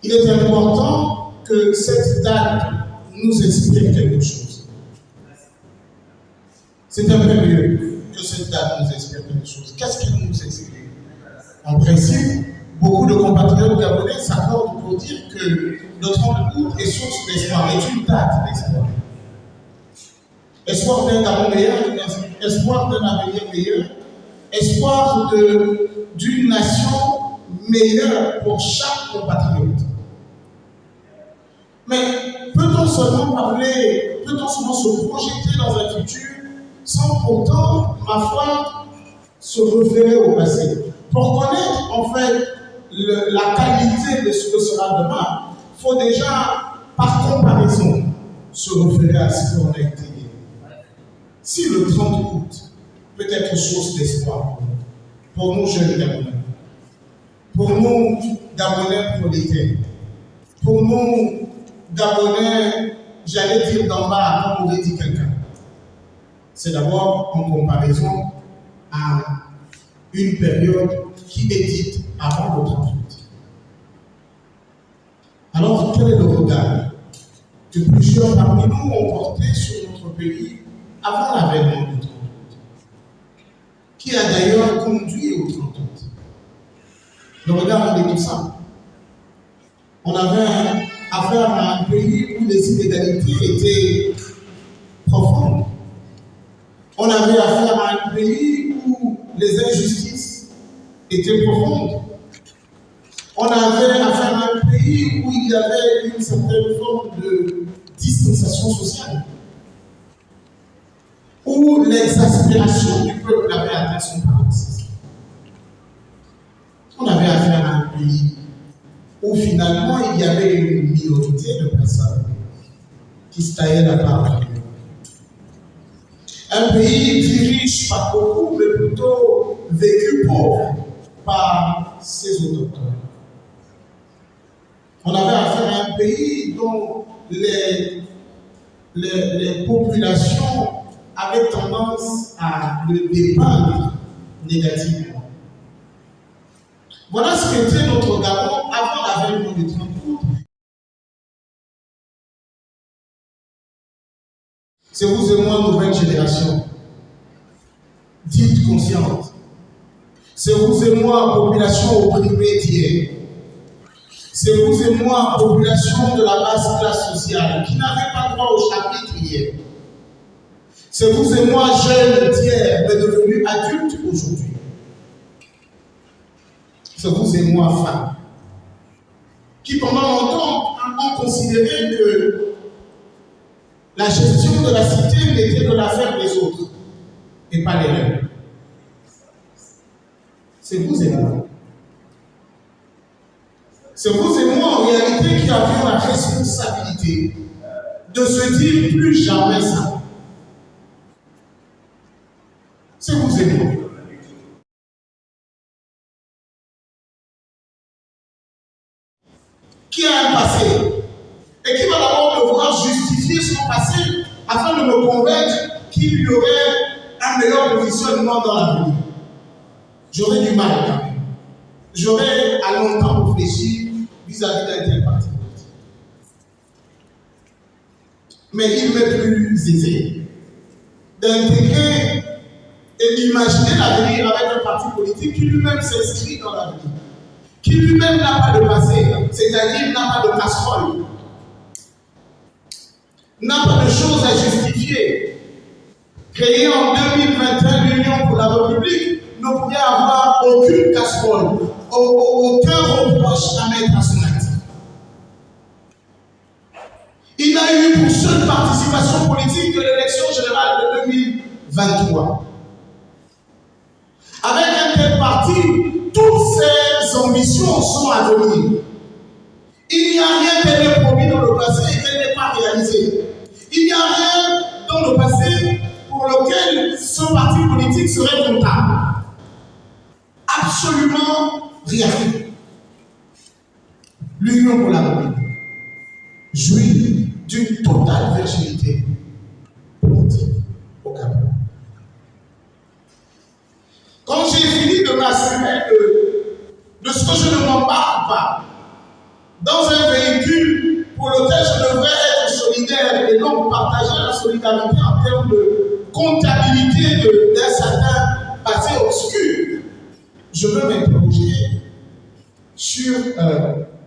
il est important que cette date nous inspire quelque chose. C'est un peu mieux que cette date nous inspire quelque chose. Qu'est-ce qu'elle nous inspire? En principe, beaucoup de compatriotes gabonais s'accordent pour dire que le 30 août est source d'espoir, est une date d'espoir. Espoir d'un Gabon meilleur, espoir d'un avenir meilleur, espoir d'une nation meilleure pour chaque compatriote. Mais peut-on seulement parler, peut-on seulement se projeter dans un futur sans pourtant, ma foi, se référer au passé? Pour connaître en fait la qualité de ce que sera demain, il faut déjà, par comparaison, se référer à ce qu'on a été hier. Si le 30 août peut être source d'espoir pour nous jeunes Gabonais, pour nous Gabonais prolétaires, pour nous Gabonais, j'allais dire d'en bas, comme aurait dit quelqu'un, c'est d'abord en comparaison à une période qui est dite avant le 30 août. Alors, quel est le regard que plusieurs parmi nous ont porté sur notre pays avant l'avènement du 30 août, qui a d'ailleurs conduit au 30 août? Le regard, on est tout simple. On avait affaire à un pays où les inégalités étaient profondes. On avait affaire à un pays où les injustices étaient profondes. On avait affaire à un pays où il y avait une certaine forme de distanciation sociale, où l'exaspération du peuple avait atteint son paroxysme. On avait affaire à un pays où finalement il y avait une minorité de personnes qui se taillaient la part. Un pays dirigé par beaucoup, mais plutôt vécu pauvre par ses autochtones. On avait affaire à un pays dont les populations avaient tendance à le dépeindre négativement. Voilà ce qu'était notre Gabon avant l'avènement du 30 août. C'est vous et moi, nouvelle génération, dite consciente. C'est vous et moi, population opprimée d'hier. C'est vous et moi, population de la basse classe sociale, qui n'avait pas droit au chapitre hier. C'est vous et moi, jeunes d'hier, mais devenus adultes aujourd'hui. C'est vous et moi, femmes, qui pendant longtemps ont considéré que la gestion de la cité n'était que l'affaire des autres et pas les leurs. C'est vous et moi. C'est vous et moi, en réalité, qui avions la responsabilité de se dire plus jamais ça. C'est vous et moi. Qui a un passé et qui va d'abord devoir justifier son passé afin de me convaincre qu'il y aurait un meilleur positionnement dans la vie. J'aurais du mal quand même. J'aurais à longtemps réfléchi vis-à-vis d'un tel parti. Mais il m'est plus aisé d'intégrer et d'imaginer l'avenir avec un parti politique qui lui-même s'inscrit dans l'avenir, qui lui-même n'a pas de passé, c'est-à-dire n'a pas de casserole, n'a pas de choses à justifier. Créé en 2021 l'Union pour la République ne pourrait avoir aucune casserole, aucun reproche à mettre à son actif. Il n'a eu pour seule participation politique que l'élection générale de 2023. Avec un tel parti, toutes ses ambitions sont à venir. Il n'y a rien qu'elle ait promis dans le passé et qu'elle n'ait pas réalisé. Il n'y a rien dans le passé pour lequel ce parti politique serait comptable. Absolument rien. L'Union pour la République jouit d'une totale virginité politique au Gabon. Quand j'ai fini de m'assurer de ce que je ne m'embarque pas dans un et donc partager la solidarité en termes de comptabilité d'un certain passé obscur. Je veux m'interroger sur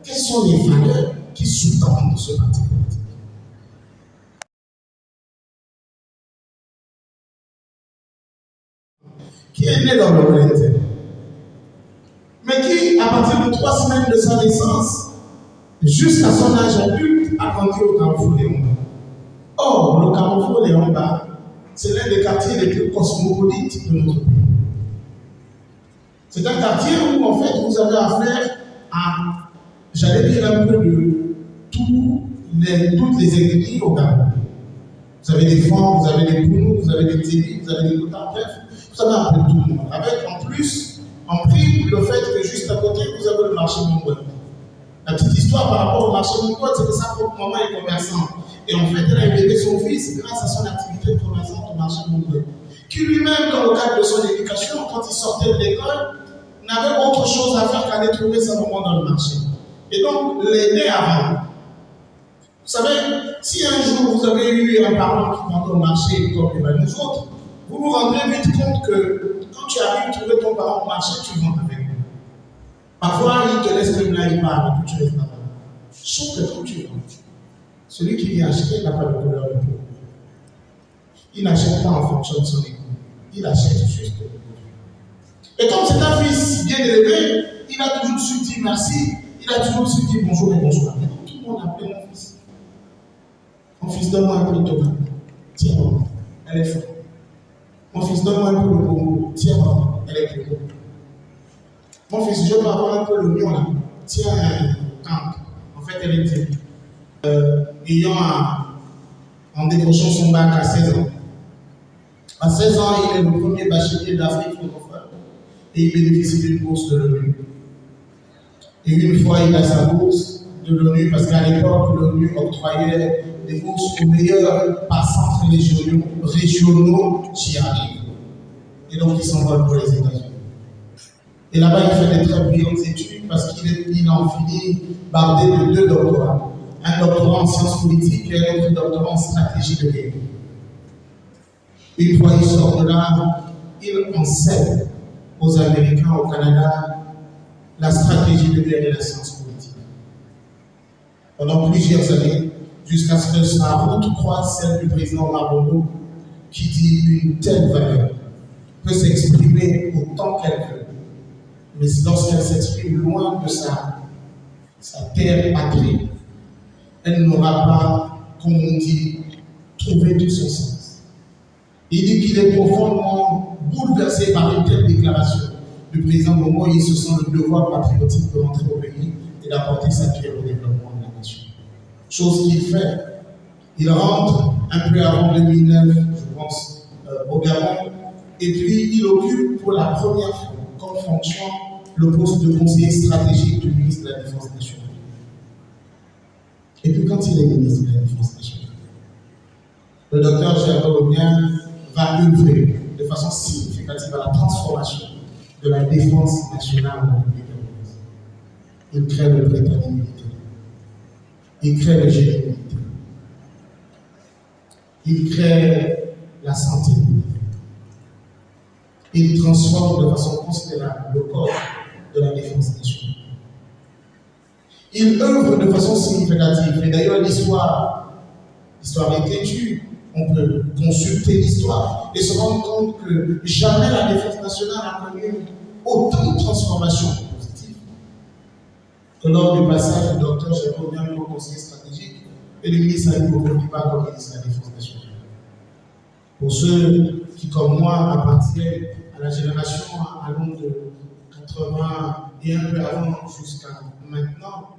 quelles sont les valeurs qui sous-tendent ce parti politique. Qui est né dans l'honnêteté, mais qui, à partir de 3 semaines de sa naissance, jusqu'à son âge adulte, a grandi au Carrefour Léon. Or, le Carrefour Léon, c'est l'un des quartiers les plus cosmopolites de notre pays. C'est un quartier où, en fait, vous avez affaire à, j'allais dire, un peu de toutes les ethnies au Gabon. Vous avez des Francs, vous avez des Pounous, vous avez des Tébis, vous avez des Kota, bref, vous avez un peu tout le monde. Avec en plus, en prime, le fait que juste à côté, vous avez le marché Mongol. La petite histoire par rapport au marché Mongol, c'est que sa propre maman est commerçante. Et en fait, elle a élevé son fils grâce à son activité de commerçante au marché Mongol. Qui lui-même, dans le cadre de son éducation, quand il sortait de l'école, n'avait autre chose à faire qu'aller trouver sa maman dans le marché. Et donc, l'aider avant. Vous savez, si un jour vous avez eu un parent qui vendait au marché comme nous autres, vous vous rendrez vite compte que quand tu arrives à trouver ton parent au marché, tu vends avec lui. Parfois, il te laisse même là, il part, et puis tu restes là-bas. Sauf que quand tu vends, celui qui vient acheter n'a pas de couleur de peau. Il n'achète pas en fonction de son économie. Il achète juste le produit. Et comme c'est un fils bien élevé, il a toujours su dire merci, il a toujours su dire bonjour et bonsoir. Mais tout le monde appelle mon fils. Mon fils, donne-moi un peu de tomate. Tiens, maman, elle est forte. Mon fils, donne-moi un peu de bonbon. Tiens, maman, elle est plus haute. Mon fils, je peux avoir un peu de lion là. Tiens, tante. En fait, elle était ayant en décrochant son bac à 16 ans. À 16 ans, il est le premier bachelier d'Afrique francophone et il bénéficie d'une bourse de l'ONU. Et une fois, il a sa bourse de l'ONU parce qu'à l'époque, l'ONU octroyait des bourses aux meilleurs par centres régionaux qui arrivent. Et donc, il s'envole pour les États-Unis. Et là-bas, il fait des très brillantes études parce qu'il en finit bardé de 2 doctorats. Un doctorat en sciences politiques et un autre doctorat en stratégie de guerre. Une fois il sort de là, il enseigne aux Américains, au Canada, la stratégie de guerre et la science politique. Pendant plusieurs années, jusqu'à ce que sa route croise celle du président Omar Bongo, qui dit une telle valeur peut s'exprimer autant qu'elle veut. Mais lorsqu'elle s'exprime loin de sa terre patrie, elle n'aura pas, comme on dit, trouvé tout son sens. Il dit qu'il est profondément bouleversé par une telle déclaration du président Bongo. Il se sent le devoir patriotique de rentrer au pays et d'apporter sa pierre au développement de la nation. Chose qu'il fait. Il rentre un peu avant 2009, je pense, au Gabon, et puis il occupe pour la première fois comme fonction le poste de conseiller stratégique du ministre de la Défense nationale. Et puis quand il est ministre de la Défense nationale, le docteur Gérard Omien va œuvrer de façon significative à la transformation de la défense nationale en République gabonaise. Il crée le Britannique militaire. Il crée le génie militaire. Il crée la santé militaire. Il transforme de façon considérable le corps de la défense nationale. Il œuvre de façon significative. Et d'ailleurs, l'histoire est têtue. On peut consulter l'histoire et se rendre compte que jamais la défense nationale a connu autant de transformations positives que lors du passage du docteur Jérôme Bien comme conseiller stratégique et du ministre Aïe Bokodiba comme ministre de la Défense nationale. Pour ceux qui, comme moi, appartiennent à la génération allant de 80 et un peu avant jusqu'à maintenant,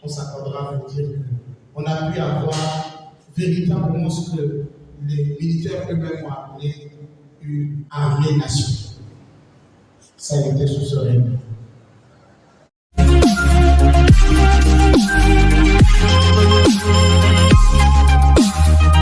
on s'accordera à vous dire qu'on a pu avoir véritablement ce que les militaires eux-mêmes ont appelé une armée-nation. Ça a été sous ce règne.